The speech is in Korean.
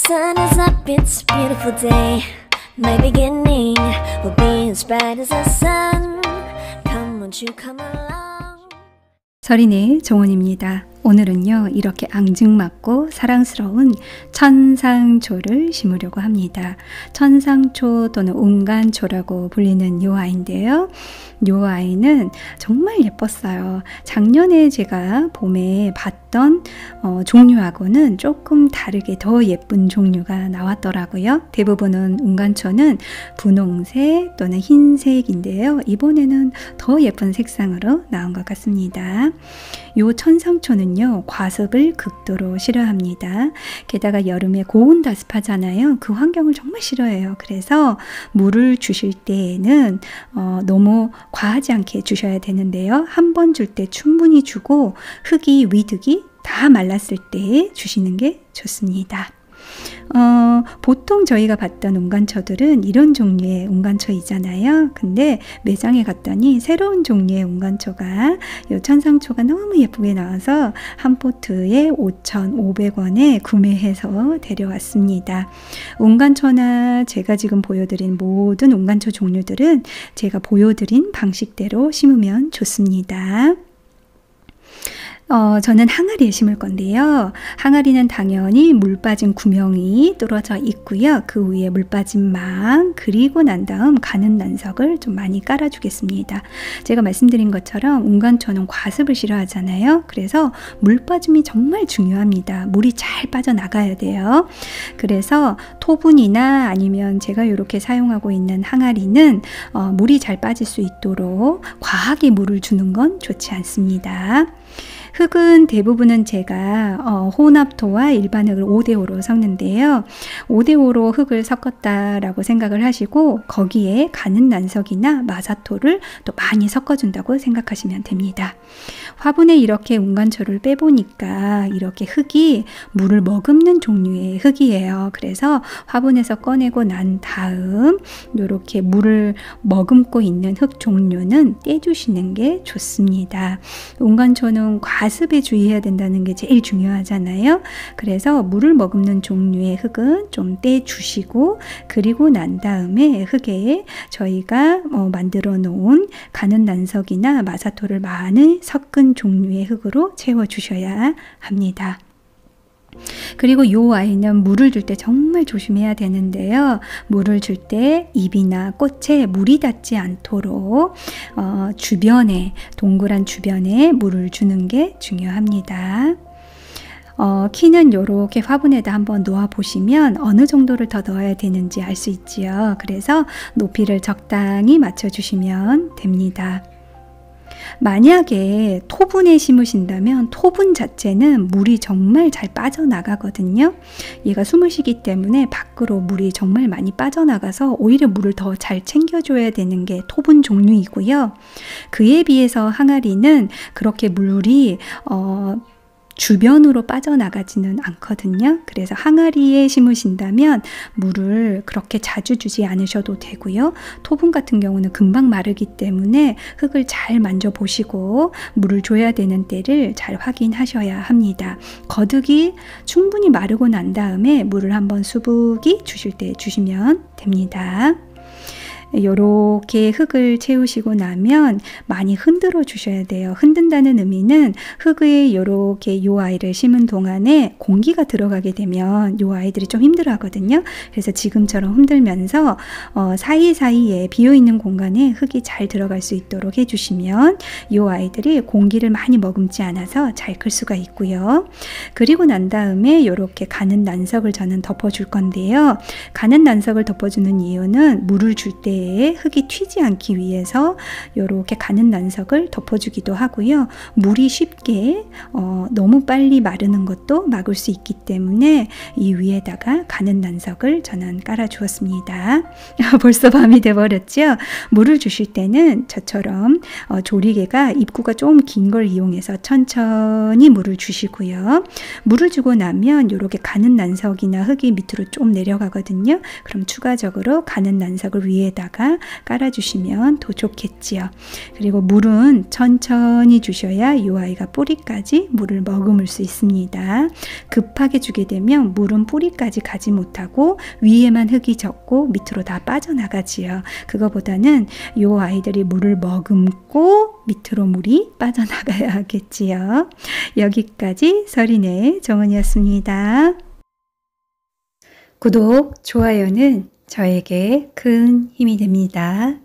sun is up, it's a beautiful day. My beginning will be as bright as the sun. Come, won't you come along? 서린의 정원입니다. 오늘은요, 이렇게 앙증맞고 사랑스러운 천상초를 심으려고 합니다. 천상초 또는 운간초라고 불리는 요 아이인데요. 요 아이는 정말 예뻤어요. 작년에 제가 봄에 봤던 종류하고는 조금 다르게 더 예쁜 종류가 나왔더라고요. 대부분은 운간초는 분홍색 또는 흰색인데요. 이번에는 더 예쁜 색상으로 나온 것 같습니다. 요 천상초는요, 과습을 극도로 싫어합니다. 게다가 여름에 고온다습하잖아요. 그 환경을 정말 싫어해요. 그래서 물을 주실 때에는 너무 과하지 않게 주셔야 되는데요. 한 번 줄 때 충분히 주고 흙이 위득이 다 말랐을 때 주시는 게 좋습니다. 보통 저희가 봤던 운간초들은 이런 종류의 운간초이잖아요. 근데 매장에 갔더니 새로운 종류의 운간초가 이 천상초가 너무 예쁘게 나와서 한 포트에 5,500원에 구매해서 데려왔습니다. 운간초나 제가 지금 보여드린 모든 운간초 종류들은 제가 보여드린 방식대로 심으면 좋습니다. 저는 항아리에 심을 건데요. 항아리는 당연히 물 빠진 구멍이 뚫어져 있고요. 그 위에 물 빠진 망, 그리고 난 다음 가는 난석을 좀 많이 깔아 주겠습니다. 제가 말씀드린 것처럼 운간초는 과습을 싫어하잖아요. 그래서 물 빠짐이 정말 중요합니다. 물이 잘 빠져나가야 돼요. 그래서 토분이나 아니면 제가 이렇게 사용하고 있는 항아리는 물이 잘 빠질 수 있도록 과하게 물을 주는 건 좋지 않습니다. 흙은 대부분은 제가 혼합토와 일반 흙을 5대5로 섞는데요. 5대5로 흙을 섞었다라고 생각을 하시고 거기에 가는 난석이나 마사토를 또 많이 섞어준다고 생각하시면 됩니다. 화분에 이렇게 운간초를 빼보니까 이렇게 흙이 물을 머금는 종류의 흙이에요. 그래서 화분에서 꺼내고 난 다음 이렇게 물을 머금고 있는 흙 종류는 떼주시는 게 좋습니다. 운간초는 과습에 주의해야 된다는 게 제일 중요하잖아요. 그래서 물을 머금는 종류의 흙은 좀 떼주시고 그리고 난 다음에 흙에 저희가 만들어 놓은 가는 난석이나 마사토를 많이 섞은 종류의 흙으로 채워주셔야 합니다. 그리고 이 아이는 물을 줄 때 정말 조심해야 되는데요. 물을 줄 때 잎이나 꽃에 물이 닿지 않도록 주변에, 동그란 주변에 물을 주는 게 중요합니다. 키는 이렇게 화분에다 한번 놓아 보시면 어느 정도를 더 넣어야 되는지 알 수 있지요. 그래서 높이를 적당히 맞춰 주시면 됩니다. 만약에 토분에 심으신다면 토분 자체는 물이 정말 잘 빠져나가거든요. 얘가 숨을 쉬기 때문에 밖으로 물이 정말 많이 빠져나가서 오히려 물을 더 잘 챙겨줘야 되는 게 토분 종류이고요. 그에 비해서 항아리는 그렇게 물이 주변으로 빠져나가지는 않거든요. 그래서 항아리에 심으신다면 물을 그렇게 자주 주지 않으셔도 되고요. 토분 같은 경우는 금방 마르기 때문에 흙을 잘 만져보시고 물을 줘야 되는 때를 잘 확인하셔야 합니다. 거득이 충분히 마르고 난 다음에 물을 한번 수북이 주실 때 주시면 됩니다. 이렇게 흙을 채우시고 나면 많이 흔들어 주셔야 돼요. 흔든다는 의미는 흙에 이렇게 이 아이를 심은 동안에 공기가 들어가게 되면 이 아이들이 좀 힘들어 하거든요. 그래서 지금처럼 흔들면서 사이사이에 비어있는 공간에 흙이 잘 들어갈 수 있도록 해주시면 이 아이들이 공기를 많이 머금지 않아서 잘 클 수가 있고요. 그리고 난 다음에 이렇게 가는 난석을 저는 덮어줄 건데요. 가는 난석을 덮어주는 이유는 물을 줄 때 흙이 튀지 않기 위해서 이렇게 가는 난석을 덮어주기도 하고요. 물이 쉽게 너무 빨리 마르는 것도 막을 수 있기 때문에 이 위에다가 가는 난석을 저는 깔아 주었습니다. 벌써 밤이 돼버렸죠. 물을 주실 때는 저처럼 조리개가 입구가 좀 긴 걸 이용해서 천천히 물을 주시고요. 물을 주고 나면 이렇게 가는 난석이나 흙이 밑으로 좀 내려가거든요. 그럼 추가적으로 가는 난석을 위에다가 위에다가 깔아주시면 더 좋겠지요. 그리고 물은 천천히 주셔야 이 아이가 뿌리까지 물을 머금을 수 있습니다. 급하게 주게 되면 물은 뿌리까지 가지 못하고 위에만 흙이 젖고 밑으로 다 빠져나가지요. 그거보다는 이 아이들이 물을 머금고 밑으로 물이 빠져나가야 하겠지요. 여기까지 서린의 정은이었습니다. 구독, 좋아요는 저에게 큰 힘이 됩니다.